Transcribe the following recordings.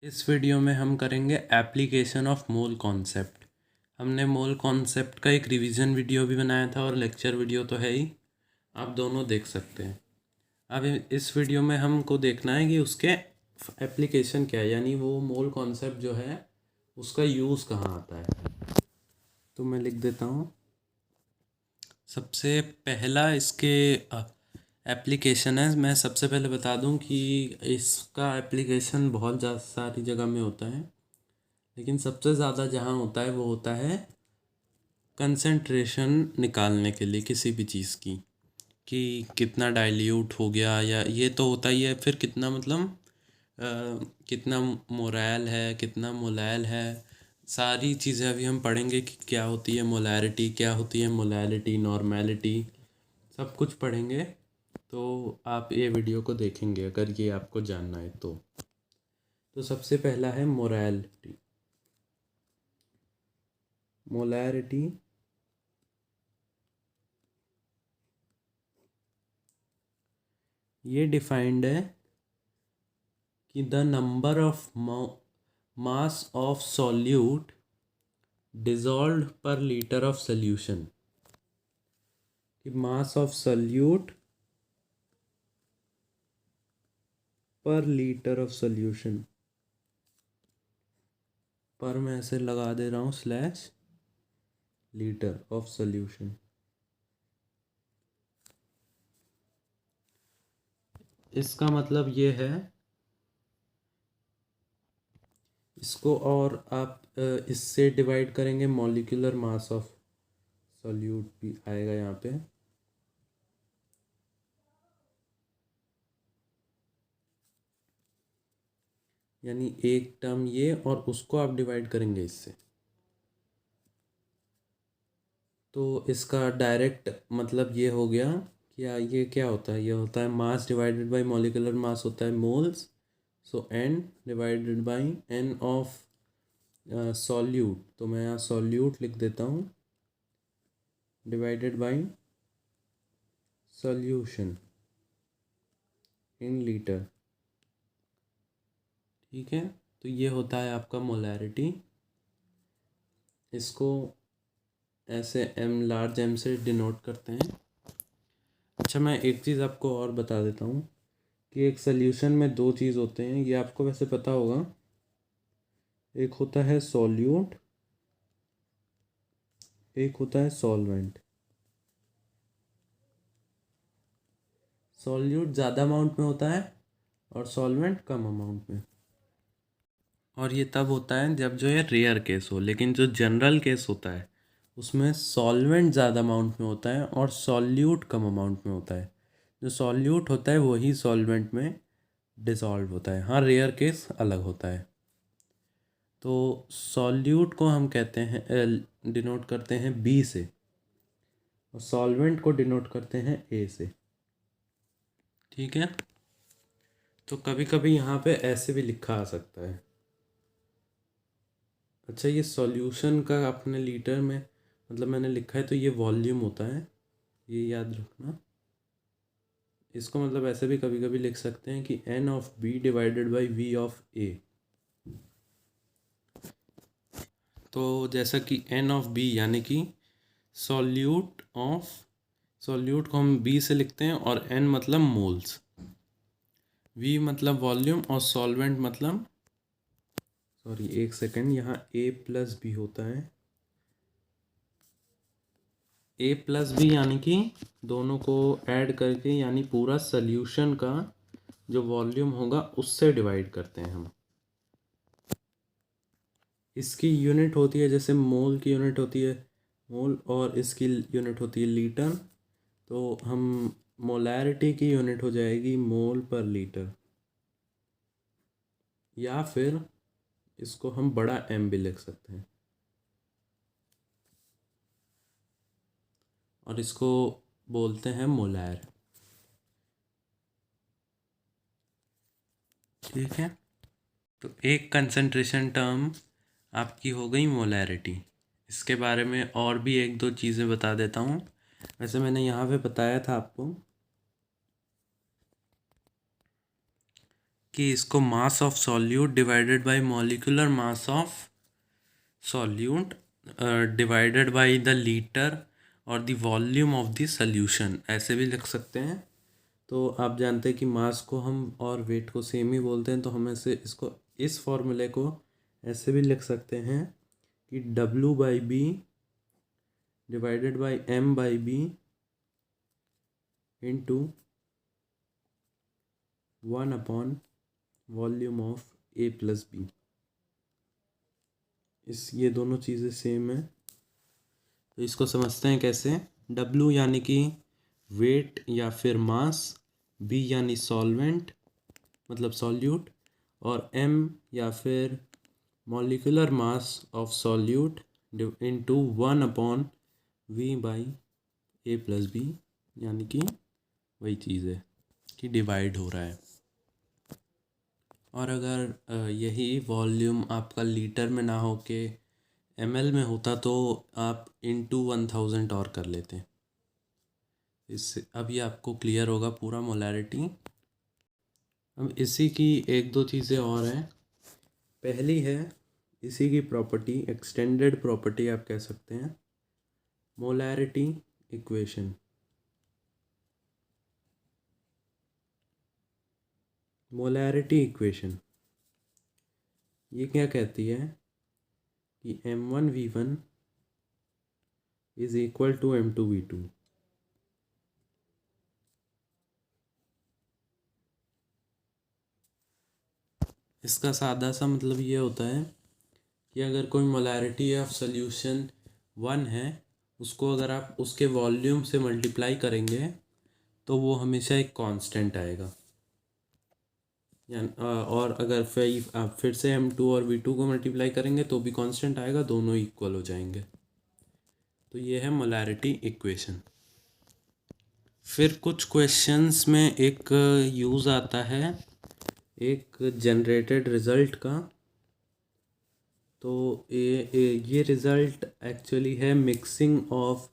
इस वीडियो में हम करेंगे एप्लीकेशन ऑफ मोल कॉन्सेप्ट। हमने मोल कॉन्सेप्ट का एक रिवीजन वीडियो भी बनाया था और लेक्चर वीडियो तो है ही, आप दोनों देख सकते हैं। अब इस वीडियो में हमको देखना है कि उसके एप्लीकेशन क्या है, यानी वो मोल कॉन्सेप्ट जो है उसका यूज़ कहाँ आता है। तो मैं लिख देता हूँ। सबसे पहला इसके एप्लीकेशन है। मैं सबसे पहले बता दूं कि इसका एप्लीकेशन बहुत ज़्यादा सारी जगह में होता है, लेकिन सबसे ज़्यादा जहाँ होता है वो होता है कंसंट्रेशन निकालने के लिए किसी भी चीज़ की, कि कितना डाइल्यूट हो गया, या ये तो होता ही है। फिर कितना मतलब कितना मोरैल है, कितना मोलैल है, सारी चीज़ें अभी हम पढ़ेंगे कि क्या होती है मोलैरिटी, क्या होती है मोलैलिटी, नॉर्मेलिटी, सब कुछ पढ़ेंगे। तो आप ये वीडियो को देखेंगे अगर ये आपको जानना है तो सबसे पहला है मोरैलिटी। मोलैरिटी ये डिफाइंड है कि the number of mass of solute dissolved पर लीटर ऑफ सोल्यूशन, कि मास ऑफ सॉल्यूट पर लीटर ऑफ सोल्यूशन, पर मैं ऐसे लगा दे रहा हूँ स्लैश लीटर ऑफ सोल्यूशन। इसका मतलब ये है, इसको और आप इससे डिवाइड करेंगे, मॉलिक्यूलर मास ऑफ सॉल्यूट भी आएगा यहाँ पे। यानी एक टर्म ये, और उसको आप डिवाइड करेंगे इससे। तो इसका डायरेक्ट मतलब ये हो गया कि ये क्या होता है, ये होता है mass divided by molecular mass होता है moles. So n divided by n of solute, तो मैं यहाँ सॉल्यूट लिख देता हूँ, divided by solution in litre. ठीक है, तो ये होता है आपका मोलैरिटी। इसको ऐसे एम, लार्ज एम से डिनोट करते हैं। अच्छा, मैं एक चीज़ आपको और बता देता हूँ कि एक सॉल्यूशन में दो चीज़ होते हैं, ये आपको वैसे पता होगा। एक होता है सॉल्यूट, एक होता है सॉल्वेंट। सॉल्यूट ज़्यादा अमाउंट में होता है और सॉल्वेंट कम अमाउंट में। और ये तब होता है जब जो ये रेयर केस हो, लेकिन जो जनरल केस होता है उसमें सॉल्वेंट ज़्यादा अमाउंट में होता है और सॉल्यूट कम अमाउंट में होता है। जो सॉल्यूट होता है वही सॉल्वेंट में डिसॉल्व होता है। हाँ, रेयर केस अलग होता है। तो सॉल्यूट को हम कहते हैं, डिनोट करते हैं बी से, और सॉल्वेंट को डिनोट करते हैं ए से। ठीक है, तो कभी कभी यहाँ पे ऐसे भी लिखा आ सकता है। अच्छा, ये सॉल्यूशन का अपने लीटर में मतलब मैंने लिखा है, तो ये वॉल्यूम होता है, ये याद रखना। इसको मतलब ऐसे भी कभी कभी लिख सकते हैं कि N of B divided by V of A. तो जैसा कि एन ऑफ बी यानी कि सॉल्यूट ऑफ, सॉल्यूट को हम बी से लिखते हैं, और एन मतलब मोल्स, वी मतलब वॉल्यूम, और सॉल्वेंट मतलब, सॉरी एक सेकेंड, यहाँ ए प्लस बी होता है। ए प्लस बी यानी कि दोनों को ऐड करके, यानी पूरा सॉल्यूशन का जो वॉल्यूम होगा उससे डिवाइड करते हैं हम। इसकी यूनिट होती है, जैसे मोल की यूनिट होती है मोल, और इसकी यूनिट होती है लीटर। तो हम मोलैरिटी की यूनिट हो जाएगी मोल पर लीटर, या फिर इसको हम बड़ा एम भी लिख सकते हैं, और इसको बोलते हैं मोलैर। ठीक है, तो एक कंसंट्रेशन टर्म आपकी हो गई मोलैरिटी। इसके बारे में और भी एक दो चीज़ें बता देता हूँ। वैसे मैंने यहाँ पे बताया था आपको कि इसको mass of solute divided by molecular mass of solute divided by the litre और the volume of the solution ऐसे भी लिख सकते हैं। तो आप जानते हैं कि मास को हम और वेट को सेम ही बोलते हैं, तो हम ऐसे इसको इस फॉर्मूले को ऐसे भी लिख सकते हैं कि W/B divided by M/B into 1 volume of A+B। ये दोनों चीज़ें सेम है, तो इसको समझते हैं कैसे। W यानी कि वेट या फिर मास, B यानी सॉल्वेंट मतलब सॉल्यूट, और M या फिर molecular mass of solute into 1/V/A+B, यानी कि वही चीज़ है कि डिवाइड हो रहा है। और अगर यही वॉल्यूम आपका लीटर में ना हो के ml में होता तो आप इंटू 1000 और कर लेते। इससे अभी आपको क्लियर होगा पूरा मोलैरिटी। अब इसी की एक दो चीज़ें और हैं। पहली है इसी की प्रॉपर्टी, एक्सटेंडेड प्रॉपर्टी आप कह सकते हैं, मोलैरिटी इक्वेशन। मोलैरिटी इक्वेशन ये क्या कहती है कि M1V1 is equal to M2V2। इसका सादा सा मतलब ये होता है कि अगर कोई मोलैरिटी ऑफ सॉल्यूशन 1 है, उसको अगर आप उसके वॉल्यूम से मल्टीप्लाई करेंगे तो वो हमेशा एक कांस्टेंट आएगा। और अगर आप फिर से M2 और V2 को मल्टीप्लाई करेंगे तो भी कांस्टेंट आएगा, दोनों इक्वल हो जाएंगे। तो ये है मोलैरिटी इक्वेशन। फिर कुछ क्वेश्चंस में एक यूज़ आता है एक जनरेटेड रिज़ल्ट का। तो ये रिज़ल्ट एक्चुअली है मिक्सिंग ऑफ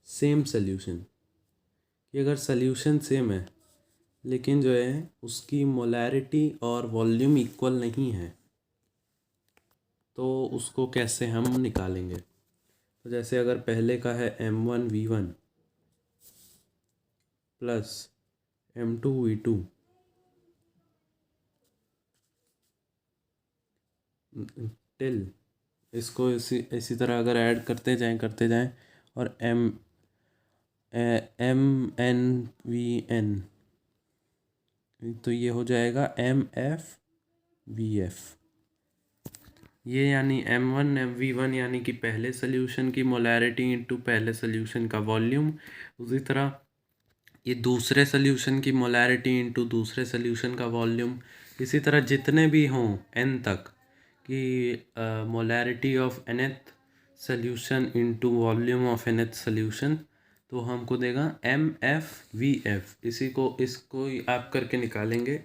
सेम सॉल्यूशन, कि अगर सॉल्यूशन सेम है लेकिन जो है उसकी मोलैरिटी और वॉल्यूम इक्वल नहीं है, तो उसको कैसे हम निकालेंगे। तो जैसे अगर पहले का है M1V1 प्लस M2V2 टिल, इसको इसी तरह अगर ऐड करते जाएं और MNVN, तो ये हो जाएगा MFVF। ये यानी M1V1 यानी कि पहले सोल्यूशन की मोलैरिटी इंटू पहले सोल्यूशन का वॉल्यूम। उसी तरह ये दूसरे सोल्यूशन की मोलैरिटी इंटू दूसरे सोल्यूशन का वॉल्यूम। इसी तरह जितने भी हों n तक कि molarity of nth solution into volume of nth solution, तो हमको देगा MFVF। इसको आप करके निकालेंगे।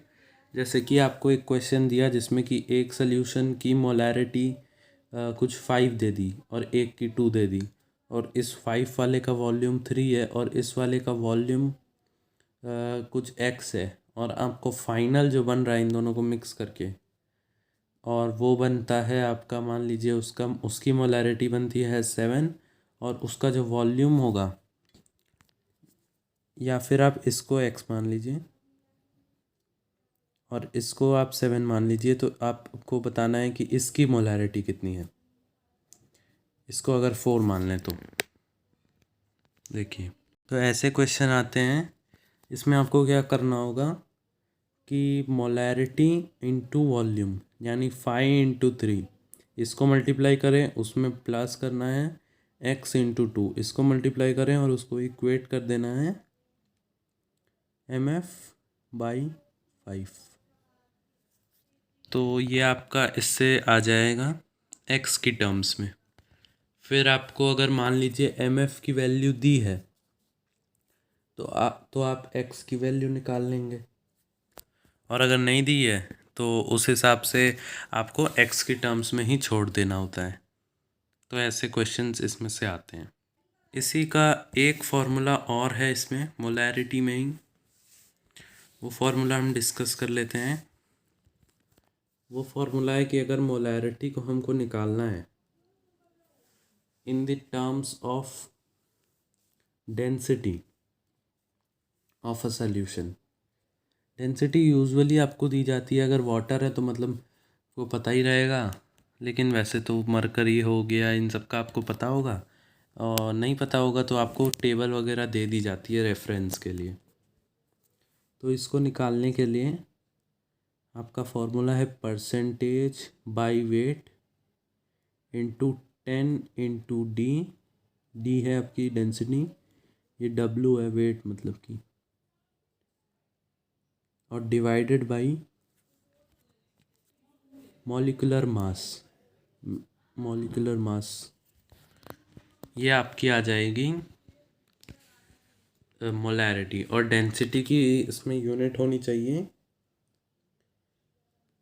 जैसे कि आपको एक क्वेश्चन दिया जिसमें कि एक सोल्यूशन की मोलैरिटी कुछ 5 दे दी और एक की 2 दे दी, और इस 5 वाले का वॉल्यूम 3 है और इस वाले का वॉल्यूम कुछ x है, और आपको फाइनल जो बन रहा है इन दोनों को मिक्स करके, और वो बनता है आपका, मान लीजिए उसकी मोलैरिटी बनती है 7, और उसका जो वॉल्यूम होगा, या फिर आप इसको x मान लीजिए और इसको आप 7 मान लीजिए, तो आपको बताना है कि इसकी मोलैरिटी कितनी है। इसको अगर 4 मान लें तो देखिए, तो ऐसे क्वेश्चन आते हैं। इसमें आपको क्या करना होगा कि मोलैरिटी इंटू वॉल्यूम यानी 5 × 3, इसको मल्टीप्लाई करें, उसमें प्लस करना है x × 2, इसको मल्टीप्लाई करें और उसको इक्वेट कर देना है MF/5। तो ये आपका इससे आ जाएगा x की टर्म्स में। फिर आपको अगर मान लीजिए MF की वैल्यू दी है तो आप x की वैल्यू निकाल लेंगे, और अगर नहीं दी है तो उस हिसाब से आपको x की टर्म्स में ही छोड़ देना होता है। तो ऐसे क्वेश्चंस इसमें से आते हैं। इसी का एक फॉर्मूला और है इसमें मोलैरिटी में ही, वो फॉर्मूला हम डिस्कस कर लेते हैं। वो फॉर्मूला है कि अगर मोलैरिटी को हमको निकालना है in the terms of density of a solution. Density usually आपको दी जाती है, अगर वाटर है तो मतलब वो पता ही रहेगा, लेकिन वैसे तो मरकरी हो गया इन सब का आपको पता होगा, और नहीं पता होगा तो आपको टेबल वगैरह दे दी जाती है रेफरेंस के लिए। तो इसको निकालने के लिए आपका फॉर्मूला है percentage by weight into 10 into D. D है आपकी डेंसिटी, ये डब्ल्यू है वेट मतलब की, और divided by molecular mass. Molecular mass ये आपकी आ जाएगी मोलैरिटी, और डेंसिटी की इसमें यूनिट होनी चाहिए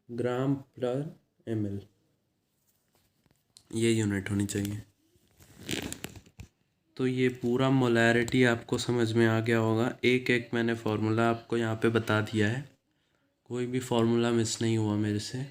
ग्राम पर ml, ये यूनिट होनी चाहिए। तो ये पूरा मोलैरिटी आपको समझ में आ गया होगा। एक एक मैंने फार्मूला आपको यहाँ पे बता दिया है, कोई भी फार्मूला मिस नहीं हुआ मेरे से।